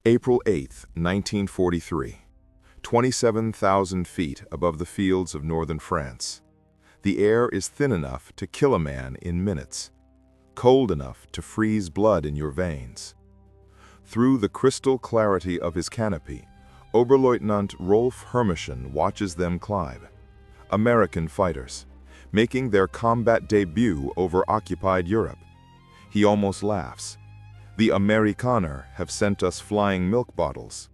April 8, 1943. 27,000 feet above the fields of northern France. The air is thin enough to kill a man in minutes, cold enough to freeze blood in your veins. Through the crystal clarity of his canopy, Oberleutnant Rolf Hermischen watches them climb. American fighters, making their combat debut over occupied Europe. He almost laughs. The Amerikaner have sent us flying milk bottles.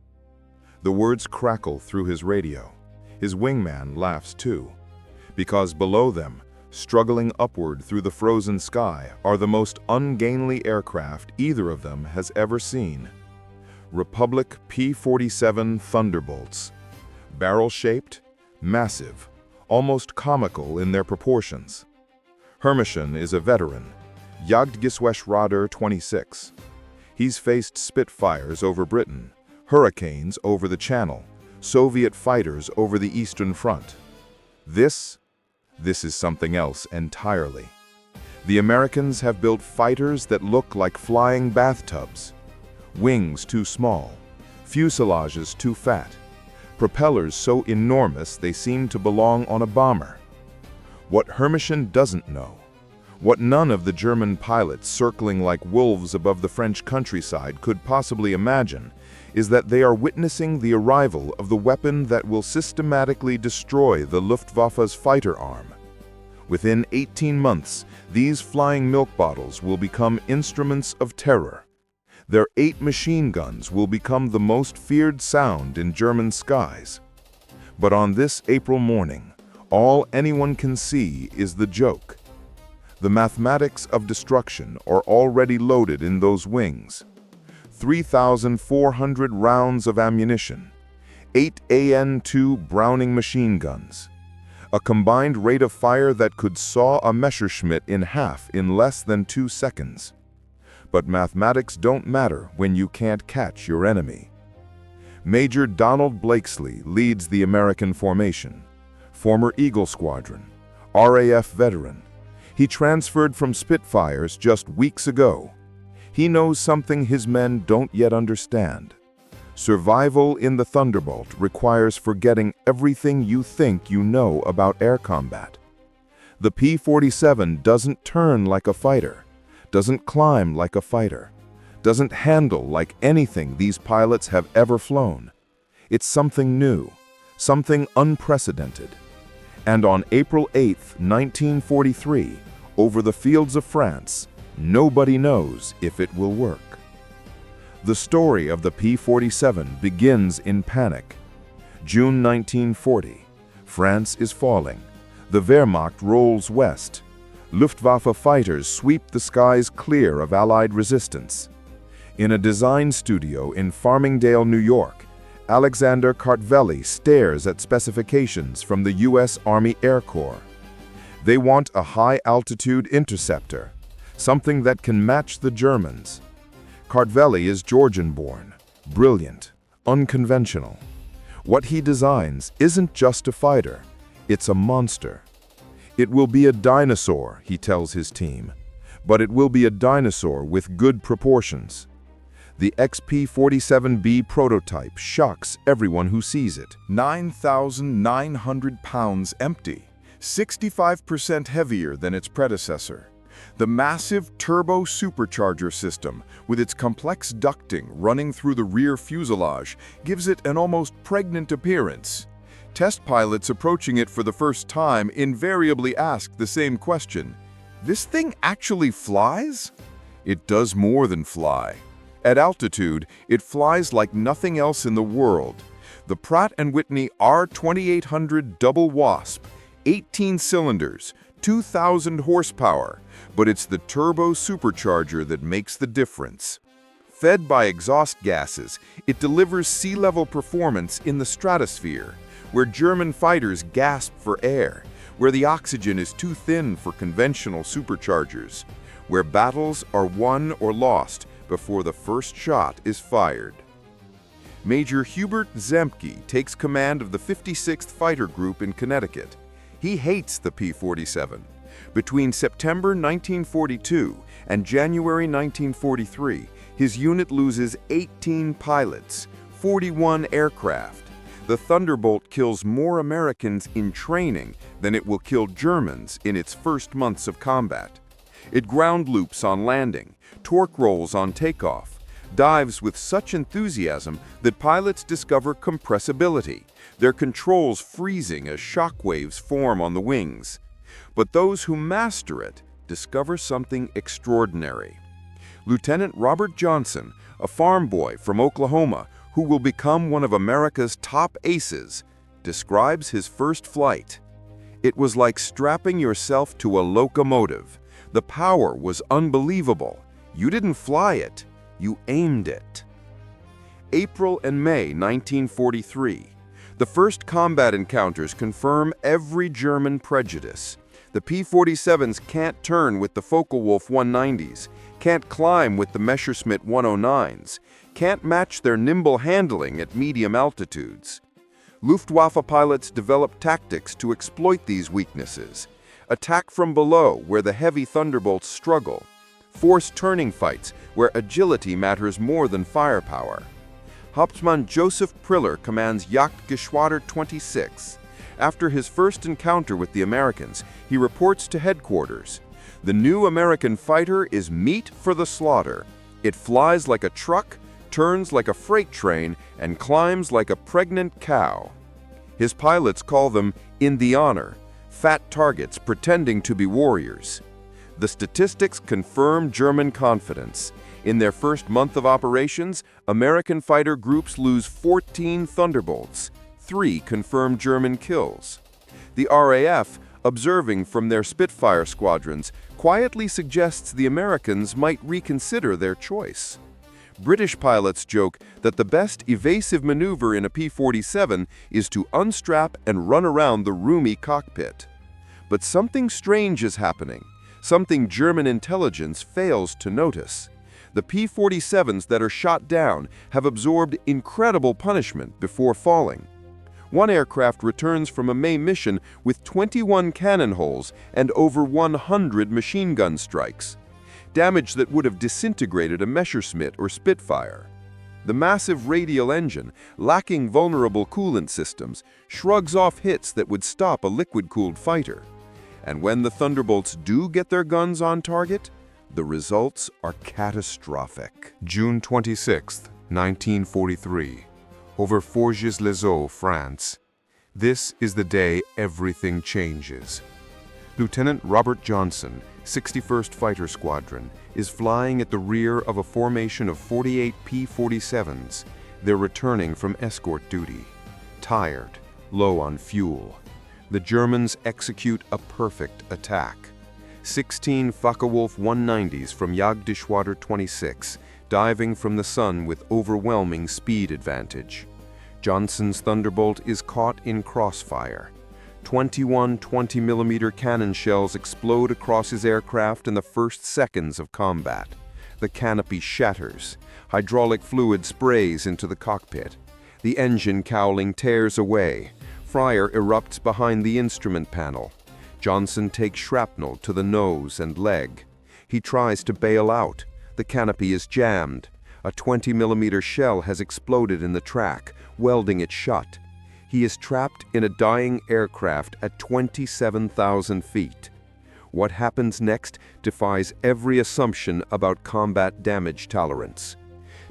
The words crackle through his radio. His wingman laughs too, because below them, struggling upward through the frozen sky, are the most ungainly aircraft either of them has ever seen. Republic P-47 Thunderbolts. Barrel-shaped, massive, almost comical in their proportions. Hermischen is a veteran, Jagdgeschwader 26. He's faced Spitfires over Britain, Hurricanes over the Channel, Soviet fighters over the Eastern Front. This is something else entirely. The Americans have built fighters that look like flying bathtubs. Wings too small, fuselages too fat, propellers so enormous they seem to belong on a bomber. What Hermischen doesn't know, what none of the German pilots circling like wolves above the French countryside could possibly imagine, is that they are witnessing the arrival of the weapon that will systematically destroy the Luftwaffe's fighter arm. Within 18 months, these flying milk bottles will become instruments of terror. Their 8 machine guns will become the most feared sound in German skies. But on this April morning, all anyone can see is the joke. The mathematics of destruction are already loaded in those wings. 3,400 rounds of ammunition, 8 AN-2 Browning machine guns, a combined rate of fire that could saw a Messerschmitt in half in less than 2 seconds. But mathematics don't matter when you can't catch your enemy. Major Donald Blakesley leads the American formation, former Eagle Squadron, RAF veteran. He transferred from Spitfires just weeks ago. He knows something his men don't yet understand. Survival in the Thunderbolt requires forgetting everything you think you know about air combat. The P-47 doesn't turn like a fighter, doesn't climb like a fighter, doesn't handle like anything these pilots have ever flown. It's something new, something unprecedented. And on April 8, 1943, over the fields of France, nobody knows if it will work. The story of the P-47 begins in panic. June 1940. France is falling. The Wehrmacht rolls west. Luftwaffe fighters sweep the skies clear of Allied resistance. In a design studio in Farmingdale, New York, Alexander Kartveli stares at specifications from the U.S. Army Air Corps. They want a high-altitude interceptor, something that can match the Germans. Kartveli is Georgian-born, brilliant, unconventional. What he designs isn't just a fighter, it's a monster. It will be a dinosaur, he tells his team, but it will be a dinosaur with good proportions. The XP-47B prototype shocks everyone who sees it. 9,900 pounds empty, 65% heavier than its predecessor. The massive turbo supercharger system, with its complex ducting running through the rear fuselage, gives it an almost pregnant appearance. Test pilots approaching it for the first time invariably ask the same question: "This thing actually flies?" It does more than fly. At altitude, it flies like nothing else in the world. The Pratt & Whitney R2800 Double Wasp, 18 cylinders, 2,000 horsepower, but it's the turbo supercharger that makes the difference. Fed by exhaust gases, it delivers sea-level performance in the stratosphere, where German fighters gasp for air, where the oxygen is too thin for conventional superchargers, where battles are won or lost before the first shot is fired. Major Hubert Zemke takes command of the 56th Fighter Group in Connecticut. He hates the P-47. Between September 1942 and January 1943, His unit loses 18 pilots, 41 aircraft. The Thunderbolt kills more Americans in training than it will kill Germans in its first months of combat. It ground loops on landing, torque rolls on takeoff, dives with such enthusiasm that pilots discover compressibility, their controls freezing as shock waves form on the wings. But those who master it discover something extraordinary. Lieutenant Robert Johnson, a farm boy from Oklahoma, who will become one of America's top aces, describes his first flight. It was like strapping yourself to a locomotive. The power was unbelievable. You didn't fly it, you aimed it. April and May 1943. The first combat encounters confirm every German prejudice. The P-47s can't turn with the Focke-Wulf 190s, can't climb with the Messerschmitt 109s, can't match their nimble handling at medium altitudes. Luftwaffe pilots develop tactics to exploit these weaknesses. Attack from below, where the heavy Thunderbolts struggle. Force turning fights, where agility matters more than firepower. Hauptmann Joseph Priller commands Jagdgeschwader 26. After his first encounter with the Americans, he reports to headquarters. The new American fighter is meat for the slaughter. It flies like a truck, turns like a freight train, and climbs like a pregnant cow. His pilots call them in the honor, fat targets pretending to be warriors. The statistics confirm German confidence. In their first month of operations, American fighter groups lose 14 Thunderbolts, 3 confirmed German kills. The RAF, observing from their Spitfire squadrons, quietly suggests the Americans might reconsider their choice. British pilots joke that the best evasive maneuver in a P-47 is to unstrap and run around the roomy cockpit. But something strange is happening, something German intelligence fails to notice. The P-47s that are shot down have absorbed incredible punishment before falling. One aircraft returns from a May mission with 21 cannon holes and over 100 machine gun strikes. Damage that would have disintegrated a Messerschmitt or Spitfire. The massive radial engine, lacking vulnerable coolant systems, shrugs off hits that would stop a liquid-cooled fighter. And when the Thunderbolts do get their guns on target, the results are catastrophic. June 26, 1943. Over Forges-les-Eaux, France. This is the day everything changes. Lieutenant Robert Johnson, 61st Fighter Squadron, is flying at the rear of a formation of 48 P-47s. They're returning from escort duty. Tired, low on fuel. The Germans execute a perfect attack. 16 Focke-Wulf 190s from Jagdgeschwader 26, diving from the sun with overwhelming speed advantage. Johnson's Thunderbolt is caught in crossfire. 21 20mm cannon shells explode across his aircraft in the first seconds of combat. The canopy shatters. Hydraulic fluid sprays into the cockpit. The engine cowling tears away. Fire erupts behind the instrument panel. Johnson takes shrapnel to the nose and leg. He tries to bail out. The canopy is jammed. A 20mm shell has exploded in the track, welding it shut. He is trapped in a dying aircraft at 27,000 feet. What happens next defies every assumption about combat damage tolerance.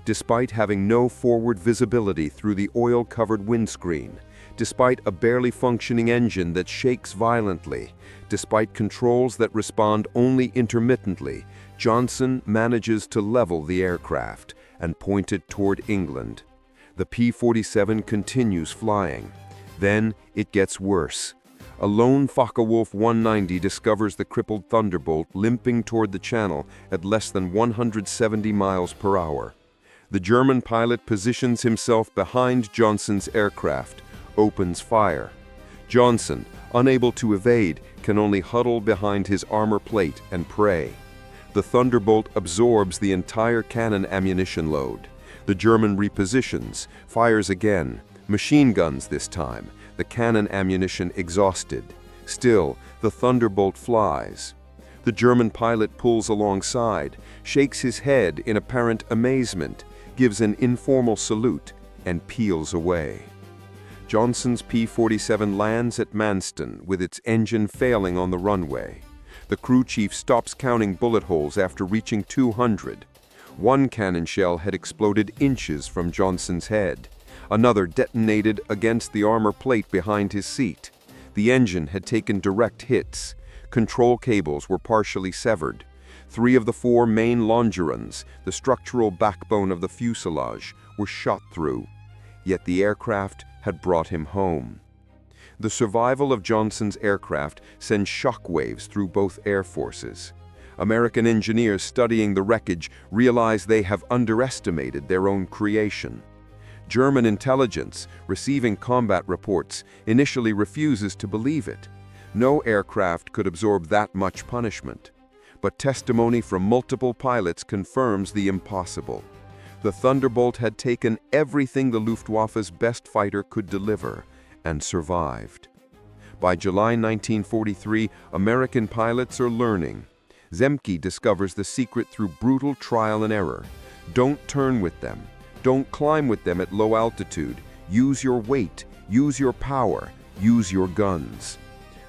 Despite having no forward visibility through the oil-covered windscreen, despite a barely functioning engine that shakes violently, despite controls that respond only intermittently, Johnson manages to level the aircraft and point it toward England. The P-47 continues flying. Then it gets worse. A lone Focke-Wulf 190 discovers the crippled Thunderbolt limping toward the channel at less than 170 miles per hour. The German pilot positions himself behind Johnson's aircraft, opens fire. Johnson, unable to evade, can only huddle behind his armor plate and pray. The Thunderbolt absorbs the entire cannon ammunition load. The German repositions, fires again, machine guns this time, the cannon ammunition exhausted. Still, the Thunderbolt flies. The German pilot pulls alongside, shakes his head in apparent amazement, gives an informal salute, and peels away. Johnson's P-47 lands at Manston with its engine failing on the runway. The crew chief stops counting bullet holes after reaching 200. One cannon shell had exploded inches from Johnson's head. Another detonated against the armor plate behind his seat. The engine had taken direct hits. Control cables were partially severed. 3 of the 4 main longerons, the structural backbone of the fuselage, were shot through. Yet the aircraft had brought him home. The survival of Johnson's aircraft sends shockwaves through both air forces. American engineers studying the wreckage realize they have underestimated their own creation. German intelligence, receiving combat reports, initially refuses to believe it. No aircraft could absorb that much punishment. But testimony from multiple pilots confirms the impossible. The Thunderbolt had taken everything the Luftwaffe's best fighter could deliver, and survived. By July 1943, American pilots are learning. Zemke discovers the secret through brutal trial and error. Don't turn with them. Don't climb with them at low altitude. Use your weight, use your power, use your guns.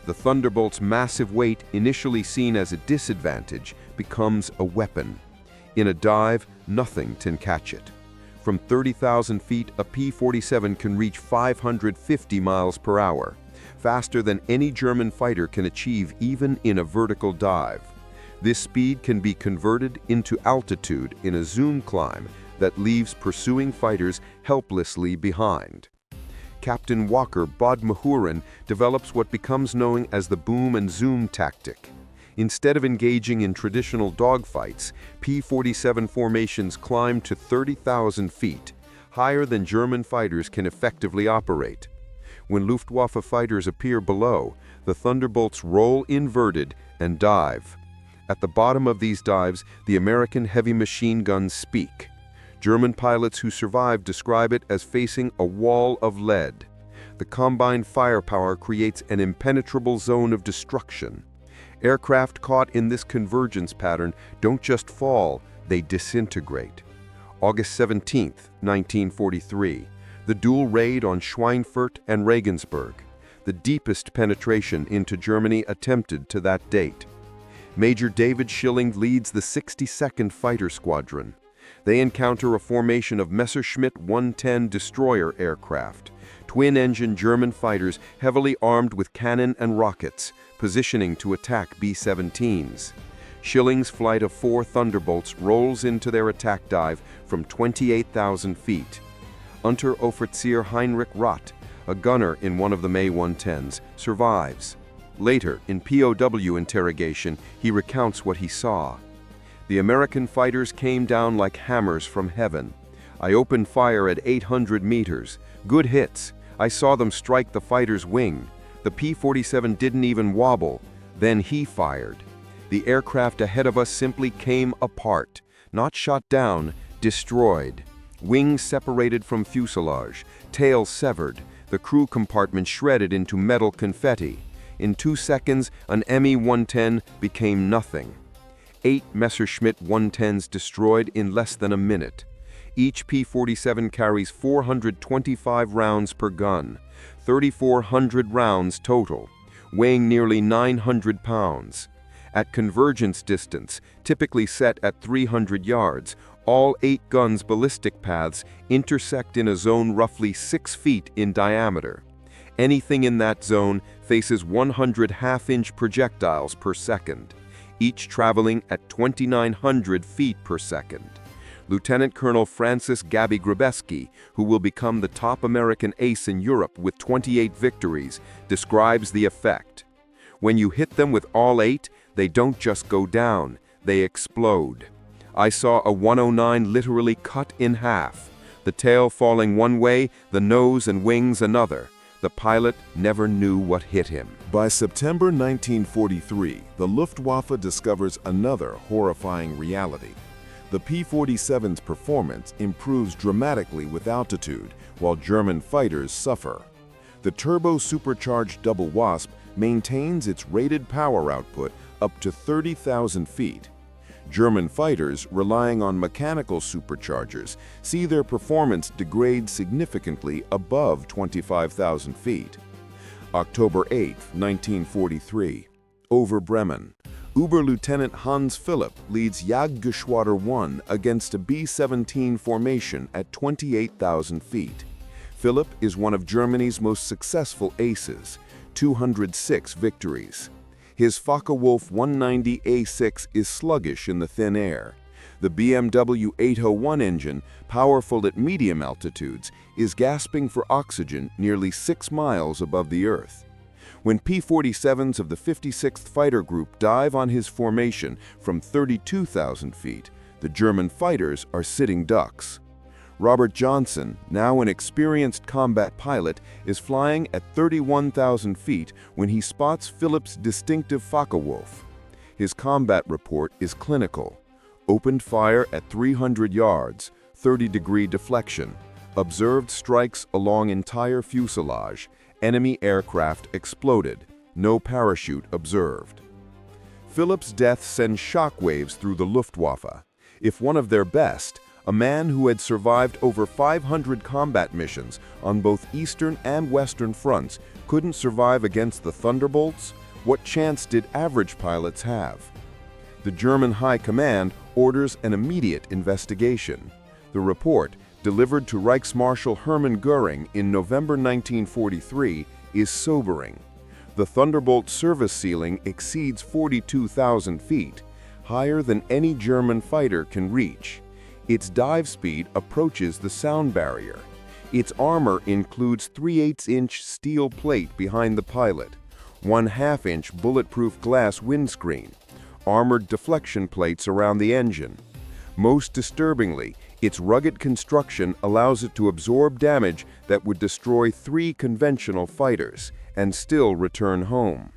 The Thunderbolt's massive weight, initially seen as a disadvantage, becomes a weapon. In a dive, nothing can catch it. From 30,000 feet, a P-47 can reach 550 miles per hour, faster than any German fighter can achieve even in a vertical dive. This speed can be converted into altitude in a zoom climb that leaves pursuing fighters helplessly behind. Captain Walker Bodmahurin develops what becomes known as the boom and zoom tactic. Instead of engaging in traditional dogfights, P-47 formations climb to 30,000 feet, higher than German fighters can effectively operate. When Luftwaffe fighters appear below, the Thunderbolts roll inverted and dive. At the bottom of these dives, the American heavy machine guns speak. German pilots who survive describe it as facing a wall of lead. The combined firepower creates an impenetrable zone of destruction. Aircraft caught in this convergence pattern don't just fall, they disintegrate. August 17, 1943, the dual raid on Schweinfurt and Regensburg, the deepest penetration into Germany attempted to that date. Major David Schilling leads the 62nd Fighter Squadron. They encounter a formation of Messerschmitt 110 destroyer aircraft, twin-engine German fighters heavily armed with cannon and rockets, positioning to attack B-17s. Schilling's flight of 4 Thunderbolts rolls into their attack dive from 28,000 feet. Unteroffizier Heinrich Roth, a gunner in one of the May 110s, survives. Later, in POW interrogation, he recounts what he saw. The American fighters came down like hammers from heaven. I opened fire at 800 meters. Good hits. I saw them strike the fighter's wing. The P-47 didn't even wobble. Then he fired. The aircraft ahead of us simply came apart. Not shot down, destroyed. Wings separated from fuselage, tail severed, the crew compartment shredded into metal confetti. In 2 seconds, an Me-110 became nothing. 8 Messerschmitt 110s destroyed in less than a minute. Each P-47 carries 425 rounds per gun, 3,400 rounds total, weighing nearly 900 pounds. At convergence distance, typically set at 300 yards, all 8 guns' ballistic paths intersect in a zone roughly 6 feet in diameter. Anything in that zone faces 100 half-inch projectiles per second, each traveling at 2,900 feet per second. Lieutenant Colonel Francis Gabby Grabeski, who will become the top American ace in Europe with 28 victories, describes the effect. When you hit them with all 8, they don't just go down, they explode. I saw a 109 literally cut in half, the tail falling one way, the nose and wings another. The pilot never knew what hit him. By September 1943, the Luftwaffe discovers another horrifying reality. The P-47's performance improves dramatically with altitude, while German fighters suffer. The turbo-supercharged Double Wasp maintains its rated power output up to 30,000 feet. German fighters, relying on mechanical superchargers, see their performance degrade significantly above 25,000 feet. October 8, 1943. Over Bremen. Oberlieutenant Hans Philipp leads Jagdgeschwader 1 against a B-17 formation at 28,000 feet. Philipp is one of Germany's most successful aces, 206 victories. His Focke-Wulf 190A6 is sluggish in the thin air. The BMW 801 engine, powerful at medium altitudes, is gasping for oxygen nearly 6 miles above the Earth. When P-47s of the 56th Fighter Group dive on his formation from 32,000 feet, the German fighters are sitting ducks. Robert Johnson, now an experienced combat pilot, is flying at 31,000 feet when he spots Philipp's distinctive Focke-Wulf. His combat report is clinical. Opened fire at 300 yards, 30-degree deflection. Observed strikes along entire fuselage. Enemy aircraft exploded. No parachute observed. Philipp's death sends shockwaves through the Luftwaffe. If one of their best, a man who had survived over 500 combat missions on both Eastern and Western fronts, couldn't survive against the Thunderbolts, what chance did average pilots have? The German High Command orders an immediate investigation. The report, delivered to Reichsmarschall Hermann Göring in November 1943, is sobering. The Thunderbolt service ceiling exceeds 42,000 feet, higher than any German fighter can reach. Its dive speed approaches the sound barrier. Its armor includes 3/8-inch steel plate behind the pilot, 1/2-inch bulletproof glass windscreen, armored deflection plates around the engine. Most disturbingly, its rugged construction allows it to absorb damage that would destroy 3 conventional fighters and still return home.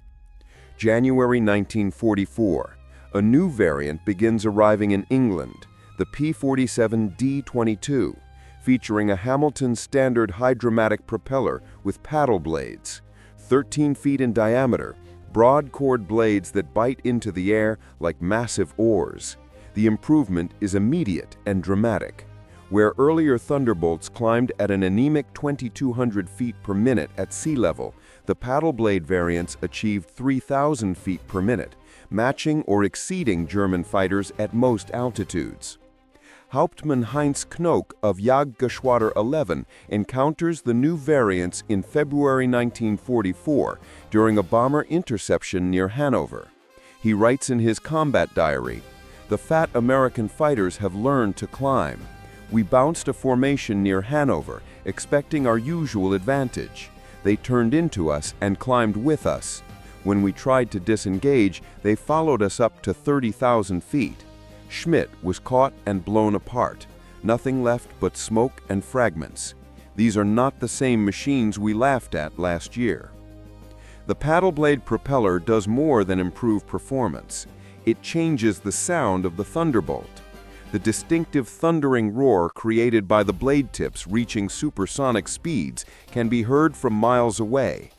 January 1944. A new variant begins arriving in England, the P-47 D-22, featuring a Hamilton standard hydromatic propeller with paddle blades, 13 feet in diameter, broad chord blades that bite into the air like massive oars. The improvement is immediate and dramatic. Where earlier Thunderbolts climbed at an anemic 2,200 feet per minute at sea level, the paddle blade variants achieved 3,000 feet per minute, matching or exceeding German fighters at most altitudes. Hauptmann Heinz Knoke of Jagdgeschwader 11 encounters the new variants in February 1944 during a bomber interception near Hanover. He writes in his combat diary, "The fat American fighters have learned to climb. We bounced a formation near Hanover, expecting our usual advantage. They turned into us and climbed with us. When we tried to disengage, they followed us up to 30,000 feet. Schmidt was caught and blown apart. Nothing left but smoke and fragments. These are not the same machines we laughed at last year." The paddle blade propeller does more than improve performance. It changes the sound of the Thunderbolt. The distinctive thundering roar created by the blade tips reaching supersonic speeds can be heard from miles away.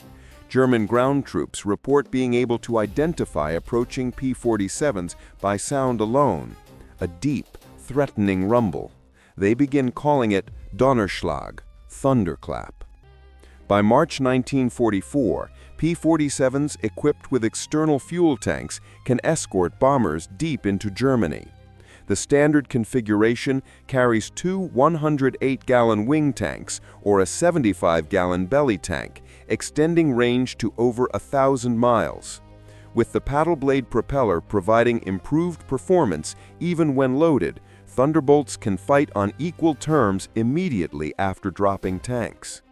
German ground troops report being able to identify approaching P-47s by sound alone, a deep, threatening rumble. They begin calling it Donnerschlag, thunderclap. By March 1944, P-47s equipped with external fuel tanks can escort bombers deep into Germany. The standard configuration carries 2 108-gallon wing tanks or a 75-gallon belly tank, extending range to over 1,000 miles. With the paddle blade propeller providing improved performance even when loaded, Thunderbolts can fight on equal terms immediately after dropping tanks.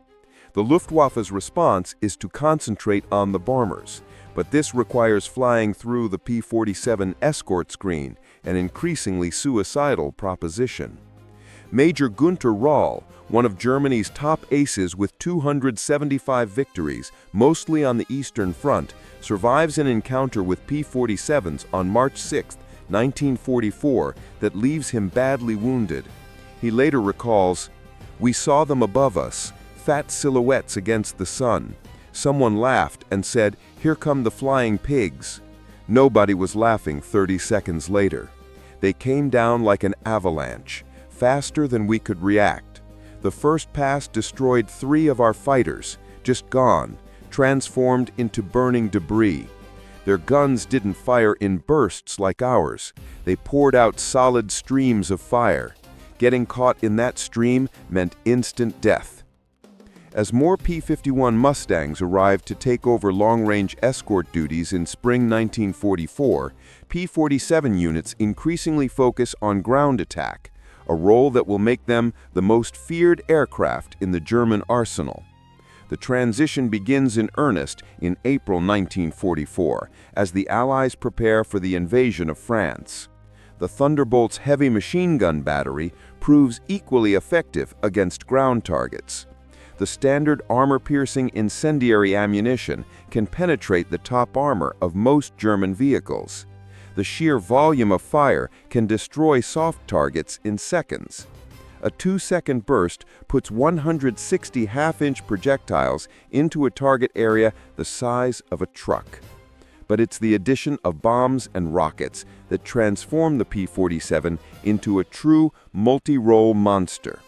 The Luftwaffe's response is to concentrate on the bombers, but this requires flying through the P-47 escort screen, an increasingly suicidal proposition. Major Günter Rall, one of Germany's top aces with 275 victories, mostly on the Eastern Front, survives an encounter with P-47s on March 6, 1944, that leaves him badly wounded. He later recalls, "We saw them above us, fat silhouettes against the sun. Someone laughed and said, 'Here come the flying pigs.' Nobody was laughing 30 seconds later. They came down like an avalanche, faster than we could react. The first pass destroyed 3 of our fighters, just gone, transformed into burning debris. Their guns didn't fire in bursts like ours. They poured out solid streams of fire. Getting caught in that stream meant instant death. As more P-51 Mustangs arrived to take over long-range escort duties in spring 1944, P-47 units increasingly focus on ground attack, a role that will make them the most feared aircraft in the German arsenal. The transition begins in earnest in April 1944, as the Allies prepare for the invasion of France. The Thunderbolt's heavy machine gun battery proves equally effective against ground targets. The standard armor-piercing incendiary ammunition can penetrate the top armor of most German vehicles. The sheer volume of fire can destroy soft targets in seconds. A 2-second burst puts 160 half-inch projectiles into a target area the size of a truck. But it's the addition of bombs and rockets that transform the P-47 into a true multi-role monster.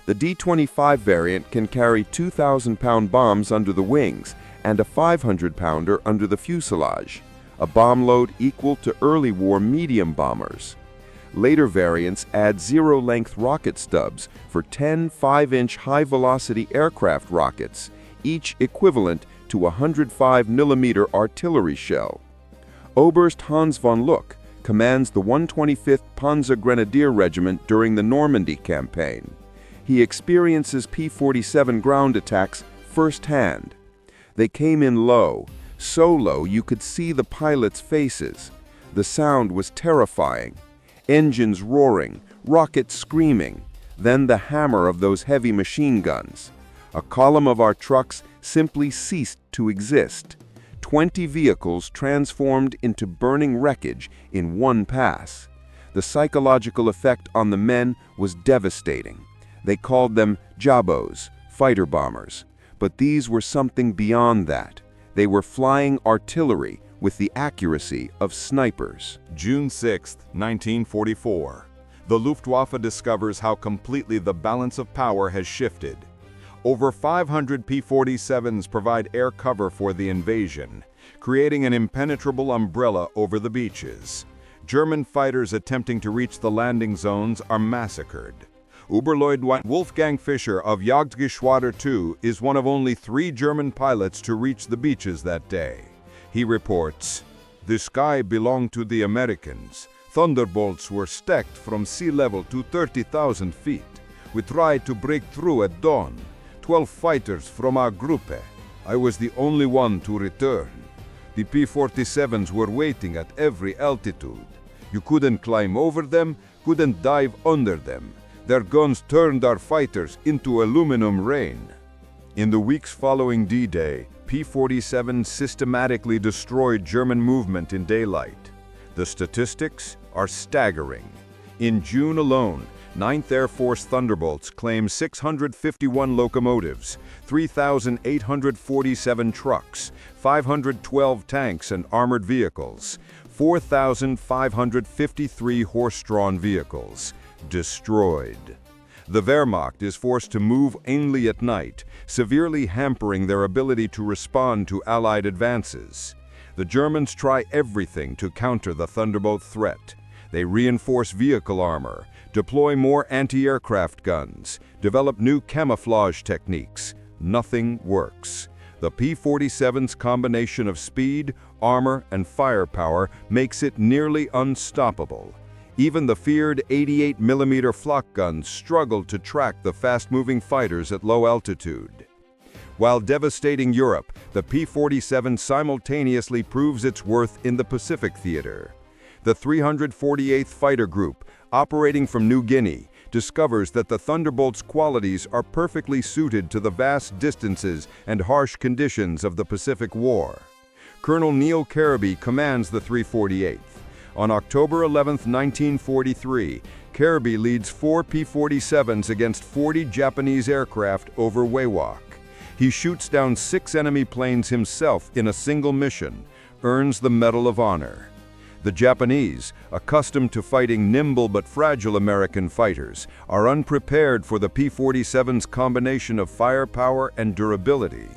The D-25 variant can carry 2,000-pound bombs under the wings and a 500-pounder under the fuselage, a bomb load equal to early war medium bombers. Later variants add zero-length rocket stubs for 10 5-inch high-velocity aircraft rockets, each equivalent to a 105mm artillery shell. Oberst Hans von Luck commands the 125th Panzer Grenadier Regiment during the Normandy campaign. He experiences P-47 ground attacks firsthand. They came in low, so low you could see the pilots' faces. The sound was terrifying. Engines roaring, rockets screaming, then the hammer of those heavy machine guns. A column of our trucks simply ceased to exist. 20 vehicles transformed into burning wreckage in one pass. The psychological effect on the men was devastating. They called them jabos, fighter bombers. But these were something beyond that. They were flying artillery with the accuracy of snipers. June 6, 1944. The Luftwaffe discovers how completely the balance of power has shifted. Over 500 P-47s provide air cover for the invasion, creating an impenetrable umbrella over the beaches. German fighters attempting to reach the landing zones are massacred. Oberleutnant Wolfgang Fischer of Jagdgeschwader II is one of only 3 German pilots to reach the beaches that day. He reports, "The sky belonged to the Americans. Thunderbolts were stacked from sea level to 30,000 feet. We tried to break through at dawn. 12 fighters from our Gruppe. I was the only one to return. The P-47s were waiting at every altitude. You couldn't climb over them, couldn't dive under them. Their guns turned our fighters into aluminum rain." In the weeks following D-Day, P-47 systematically destroyed German movement in daylight. The statistics are staggering. In June alone, 9th Air Force Thunderbolts claimed 651 locomotives, 3,847 trucks, 512 tanks and armored vehicles, 4,553 horse-drawn vehicles destroyed. The Wehrmacht is forced to move only at night, severely hampering their ability to respond to Allied advances. The Germans try everything to counter the Thunderbolt threat. They reinforce vehicle armor, deploy more anti-aircraft guns, develop new camouflage techniques. Nothing works. The P-47's combination of speed, armor, and firepower makes it nearly unstoppable. Even the feared 88mm flak guns struggled to track the fast-moving fighters at low altitude. While devastating Europe, the P-47 simultaneously proves its worth in the Pacific theater. The 348th Fighter Group, operating from New Guinea, discovers that the Thunderbolt's qualities are perfectly suited to the vast distances and harsh conditions of the Pacific War. Colonel Neil Caribby commands the 348th. On October 11, 1943, Caribby leads 4 P-47s against 40 Japanese aircraft over Wewak. He shoots down 6 enemy planes himself in a single mission, earns the Medal of Honor. The Japanese, accustomed to fighting nimble but fragile American fighters, are unprepared for the P-47's combination of firepower and durability.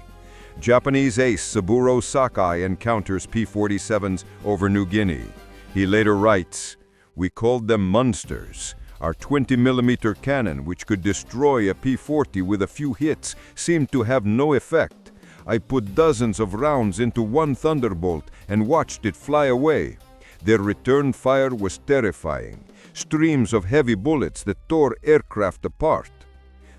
Japanese ace Saburo Sakai encounters P-47s over New Guinea. He later writes, "We called them monsters. Our 20mm cannon, which could destroy a P-40 with a few hits, seemed to have no effect. I put dozens of rounds into one Thunderbolt and watched it fly away. Their return fire was terrifying, streams of heavy bullets that tore aircraft apart."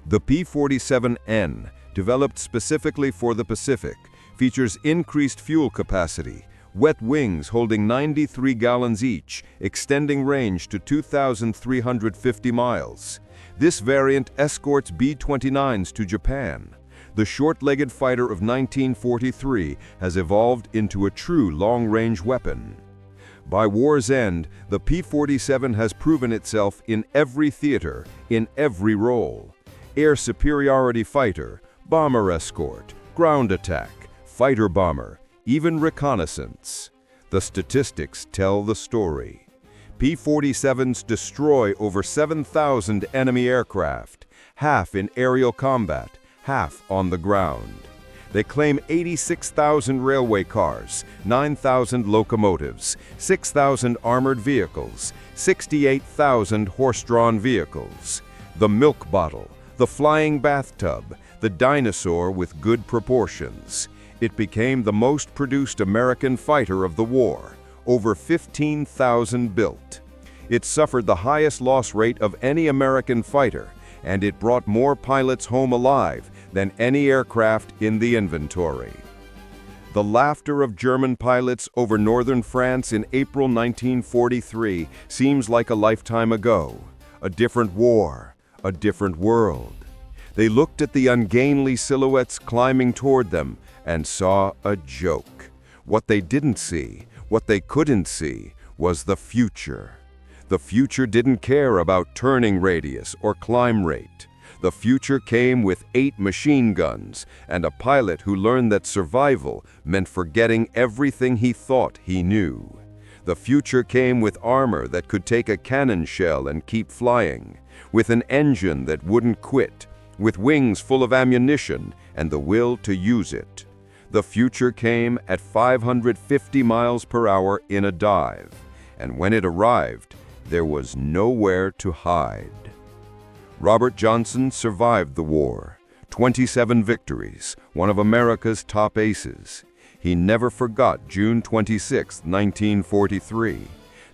The P-47N, developed specifically for the Pacific, features increased fuel capacity, wet wings holding 93 gallons each, extending range to 2,350 miles. This variant escorts B-29s to Japan. The short-legged fighter of 1943 has evolved into a true long-range weapon. By war's end, the P-47 has proven itself in every theater, in every role. Air superiority fighter, bomber escort, ground attack, fighter bomber, even reconnaissance. The statistics tell the story. P-47s destroy over 7,000 enemy aircraft, half in aerial combat, half on the ground. They claim 86,000 railway cars, 9,000 locomotives, 6,000 armored vehicles, 68,000 horse-drawn vehicles. The milk bottle, the flying bathtub, the dinosaur with good proportions. It became the most produced American fighter of the war, over 15,000 built. It suffered the highest loss rate of any American fighter, and it brought more pilots home alive than any aircraft in the inventory. The laughter of German pilots over northern France in April 1943 seems like a lifetime ago. A different war, a different world. They looked at the ungainly silhouettes climbing toward them and saw a joke. What they didn't see, what they couldn't see, was the future. The future didn't care about turning radius or climb rate. The future came with 8 machine guns and a pilot who learned that survival meant forgetting everything he thought he knew. The future came with armor that could take a cannon shell and keep flying, with an engine that wouldn't quit, with wings full of ammunition and the will to use it. The future came at 550 miles per hour in a dive, and when it arrived, there was nowhere to hide. Robert Johnson survived the war, 27 victories, one of America's top aces. He never forgot June 26, 1943,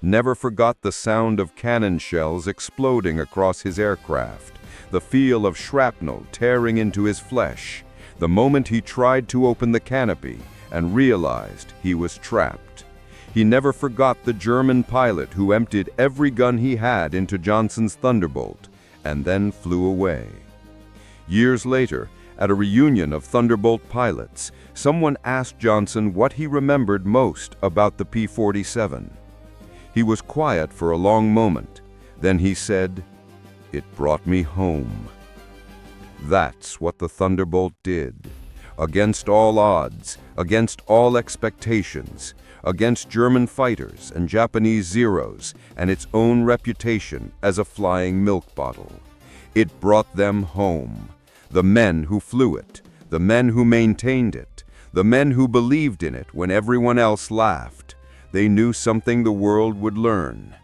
never forgot the sound of cannon shells exploding across his aircraft, the feel of shrapnel tearing into his flesh, the moment he tried to open the canopy and realized he was trapped. He never forgot the German pilot who emptied every gun he had into Johnson's Thunderbolt and then flew away. Years later, at a reunion of Thunderbolt pilots, someone asked Johnson what he remembered most about the P-47. He was quiet for a long moment. Then he said, "It brought me home." That's what the Thunderbolt did. Against all odds, against all expectations, against German fighters and Japanese Zeros and its own reputation as a flying milk bottle. It brought them home. The men who flew it, the men who maintained it, the men who believed in it when everyone else laughed. They knew something the world would learn.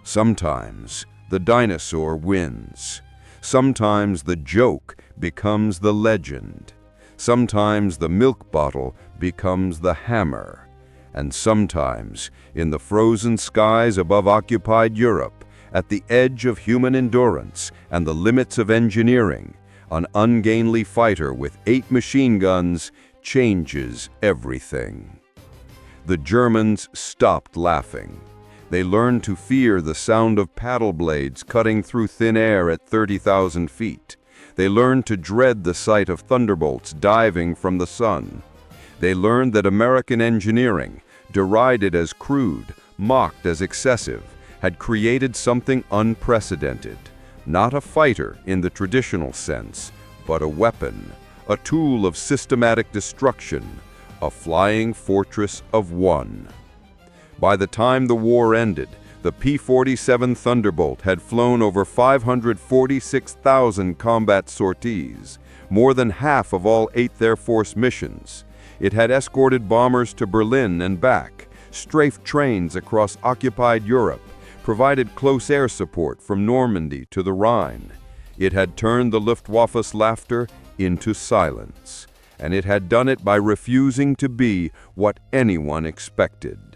Sometimes the dinosaur wins. Sometimes the joke becomes the legend. Sometimes the milk bottle becomes the hammer. And sometimes, in the frozen skies above occupied Europe, at the edge of human endurance and the limits of engineering, an ungainly fighter with 8 machine guns changes everything. The Germans stopped laughing. They learned to fear the sound of paddle blades cutting through thin air at 30,000 feet. They learned to dread the sight of thunderbolts diving from the sun. They learned that American engineering, derided as crude, mocked as excessive, had created something unprecedented. Not a fighter in the traditional sense, but a weapon, a tool of systematic destruction, a flying fortress of one. By the time the war ended, the P-47 Thunderbolt had flown over 546,000 combat sorties, more than half of all 8th Air Force missions. It had escorted bombers to Berlin and back, strafed trains across occupied Europe, provided close air support from Normandy to the Rhine. It had turned the Luftwaffe's laughter into silence, and it had done it by refusing to be what anyone expected.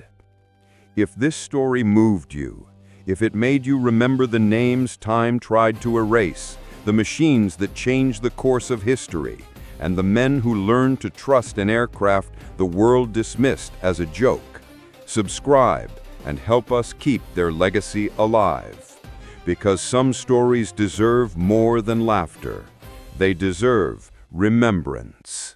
If this story moved you, if it made you remember the names time tried to erase, the machines that changed the course of history, and the men who learned to trust an aircraft the world dismissed as a joke, subscribe and help us keep their legacy alive. Because some stories deserve more than laughter. They deserve remembrance.